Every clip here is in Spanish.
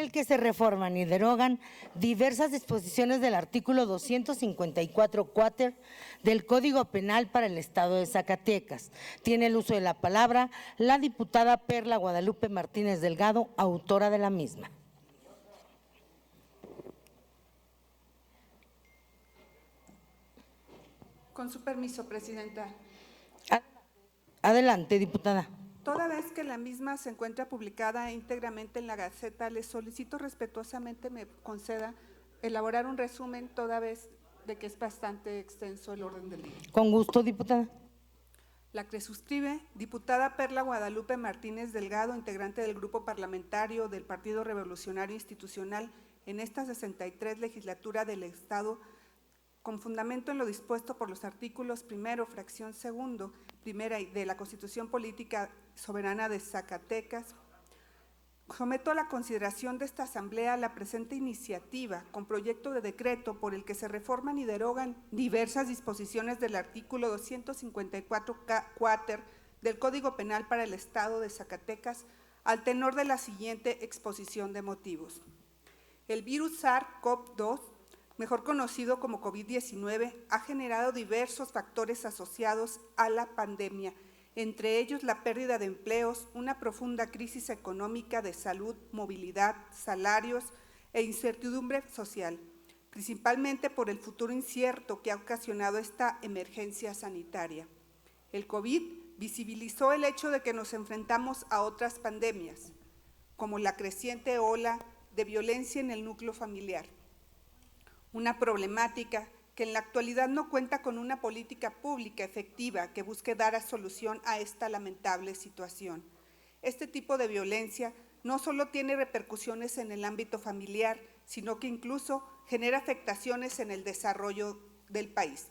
el que se reforman y derogan diversas disposiciones del artículo 254 cuáter del Código Penal para el Estado de Zacatecas. Tiene el uso de la palabra la diputada Perla Guadalupe Martínez Delgado, autora de la misma. Con su permiso, presidenta. Adelante, diputada. Toda vez que la misma se encuentra publicada íntegramente en la Gaceta, le solicito respetuosamente me conceda elaborar un resumen, toda vez de que es bastante extenso el orden del día. Con gusto, diputada. La que suscribe, diputada Perla Guadalupe Martínez Delgado, integrante del Grupo Parlamentario del Partido Revolucionario Institucional en esta 63 legislatura del Estado, con fundamento en lo dispuesto por los artículos primero, fracción segundo, primera de la Constitución Política Soberana de Zacatecas, someto a la consideración de esta Asamblea la presente iniciativa con proyecto de decreto por el que se reforman y derogan diversas disposiciones del artículo 254 cuáter del Código Penal para el Estado de Zacatecas al tenor de la siguiente exposición de motivos. El virus SARS-CoV-2, mejor conocido como COVID-19, ha generado diversos factores asociados a la pandemia, entre ellos la pérdida de empleos, una profunda crisis económica de salud, movilidad, salarios e incertidumbre social, principalmente por el futuro incierto que ha ocasionado esta emergencia sanitaria. El COVID visibilizó el hecho de que nos enfrentamos a otras pandemias, como la creciente ola de violencia en el núcleo familiar, una problemática que en la actualidad no cuenta con una política pública efectiva que busque dar solución a esta lamentable situación. Este tipo de violencia no solo tiene repercusiones en el ámbito familiar, sino que incluso genera afectaciones en el desarrollo del país.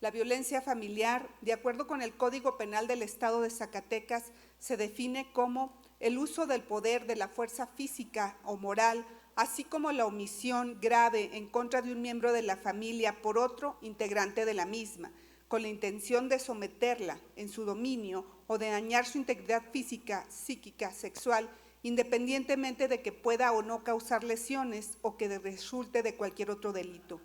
La violencia familiar, de acuerdo con el Código Penal del Estado de Zacatecas, se define como el uso del poder, de la fuerza física o moral, así como la omisión grave en contra de un miembro de la familia por otro integrante de la misma, con la intención de someterla en su dominio o de dañar su integridad física, psíquica, sexual, independientemente de que pueda o no causar lesiones o que resulte de cualquier otro delito.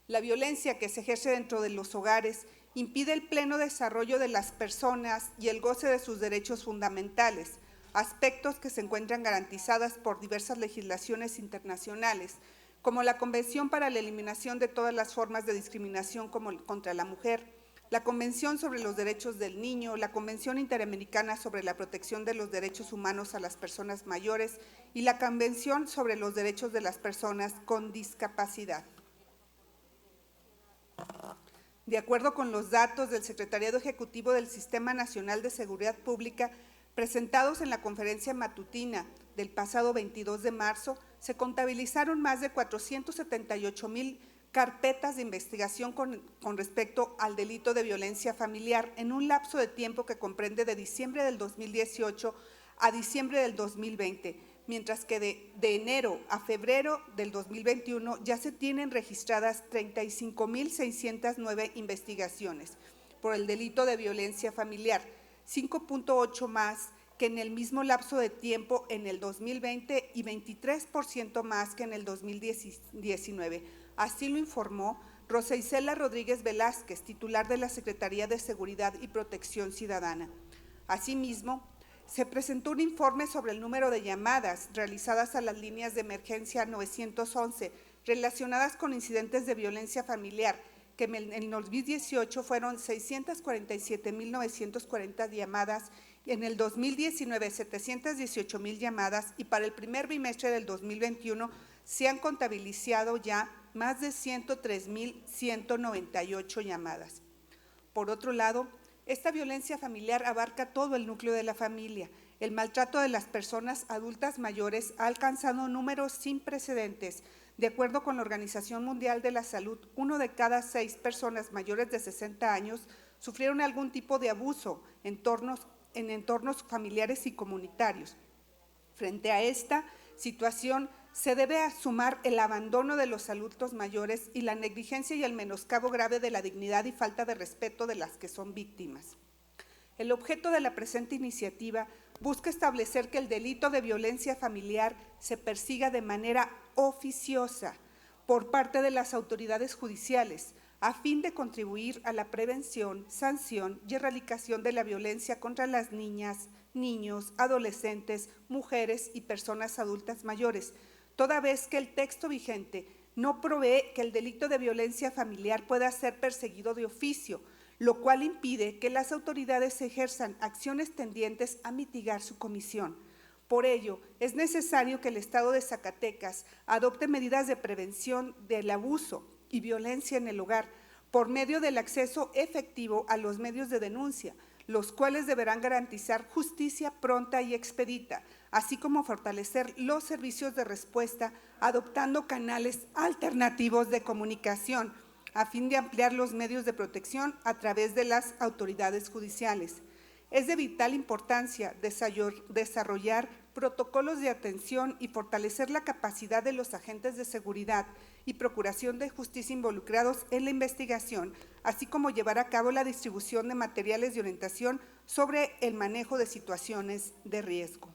La violencia que se ejerce dentro de los hogares impide el pleno desarrollo de las personas y el goce de sus derechos fundamentales, aspectos que se encuentran garantizadas por diversas legislaciones internacionales, como la Convención para la Eliminación de todas las formas de discriminación contra la mujer, la Convención sobre los Derechos del Niño, la Convención Interamericana sobre la Protección de los Derechos Humanos a las Personas Mayores y la Convención sobre los Derechos de las Personas con Discapacidad. De acuerdo con los datos del Secretariado Ejecutivo del Sistema Nacional de Seguridad Pública, presentados en la conferencia matutina del pasado 22 de marzo, se contabilizaron más de 478,000 carpetas de investigación con respecto al delito de violencia familiar en un lapso de tiempo que comprende de diciembre del 2018 a diciembre del 2020, mientras que de enero a febrero del 2021 ya se tienen registradas 35,609 investigaciones por el delito de violencia familiar, 5.8 más que en el mismo lapso de tiempo en el 2020 y 23% más que en el 2019. Así lo informó Rosa Isela Rodríguez Velázquez, titular de la Secretaría de Seguridad y Protección Ciudadana. Asimismo, se presentó un informe sobre el número de llamadas realizadas a las líneas de emergencia 911 relacionadas con incidentes de violencia familiar, que en el 2018 fueron 647,940 llamadas, en el 2019 718,000 llamadas y para el primer bimestre del 2021 se han contabilizado ya más de 103,198 llamadas. Por otro lado, esta violencia familiar abarca todo el núcleo de la familia. El maltrato de las personas adultas mayores ha alcanzado números sin precedentes. De acuerdo con la Organización Mundial de la Salud, 1 de cada 6 personas mayores de 60 años sufrieron algún tipo de abuso en entornos familiares y comunitarios. Frente a esta situación, se debe sumar el abandono de los adultos mayores y la negligencia y el menoscabo grave de la dignidad y falta de respeto de las que son víctimas. El objeto de la presente iniciativa busca establecer que el delito de violencia familiar se persiga de manera oficiosa por parte de las autoridades judiciales, a fin de contribuir a la prevención, sanción y erradicación de la violencia contra las niñas, niños, adolescentes, mujeres y personas adultas mayores, toda vez que el texto vigente no provee que el delito de violencia familiar pueda ser perseguido de oficio, lo cual impide que las autoridades ejerzan acciones tendientes a mitigar su comisión. Por ello, es necesario que el Estado de Zacatecas adopte medidas de prevención del abuso y violencia en el hogar por medio del acceso efectivo a los medios de denuncia, los cuales deberán garantizar justicia pronta y expedita, así como fortalecer los servicios de respuesta adoptando canales alternativos de comunicación a fin de ampliar los medios de protección a través de las autoridades judiciales. Es de vital importancia desarrollar protocolos de atención y fortalecer la capacidad de los agentes de seguridad y procuración de justicia involucrados en la investigación, así como llevar a cabo la distribución de materiales de orientación sobre el manejo de situaciones de riesgo.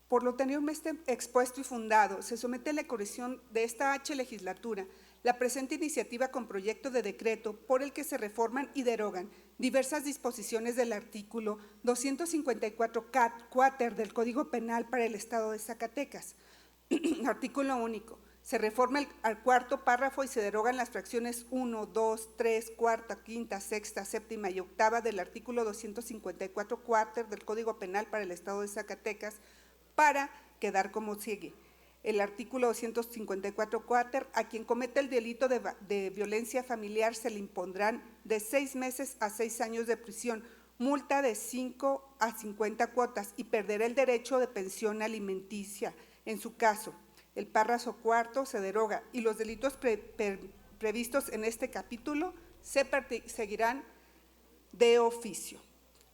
Por lo anteriormente expuesto y fundado, se somete a la corrección de esta legislatura la presente iniciativa con proyecto de decreto por el que se reforman y derogan diversas disposiciones del artículo 254 cuáter del Código Penal para el Estado de Zacatecas. Artículo único. Se reforma al cuarto párrafo y se derogan las fracciones 1, 2, 3, cuarta, quinta, sexta, séptima y octava del artículo 254 cuáter del Código Penal para el Estado de Zacatecas, para quedar como sigue. El artículo 254 cuáter, a quien cometa el delito de violencia familiar se le impondrán de 6 meses a 6 años de prisión, multa de 5 a 50 cuotas y perderá el derecho de pensión alimenticia. En su caso, el párrafo cuarto se deroga y los delitos previstos en este capítulo se perseguirán de oficio.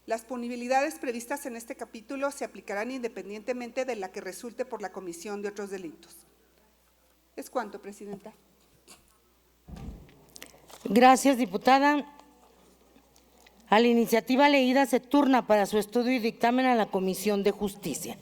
Las punibilidades previstas en este capítulo se aplicarán independientemente de la que resulte por la comisión de otros delitos. Es cuanto, Presidenta. Gracias, diputada. A la iniciativa leída se turna para su estudio y dictamen a la Comisión de Justicia.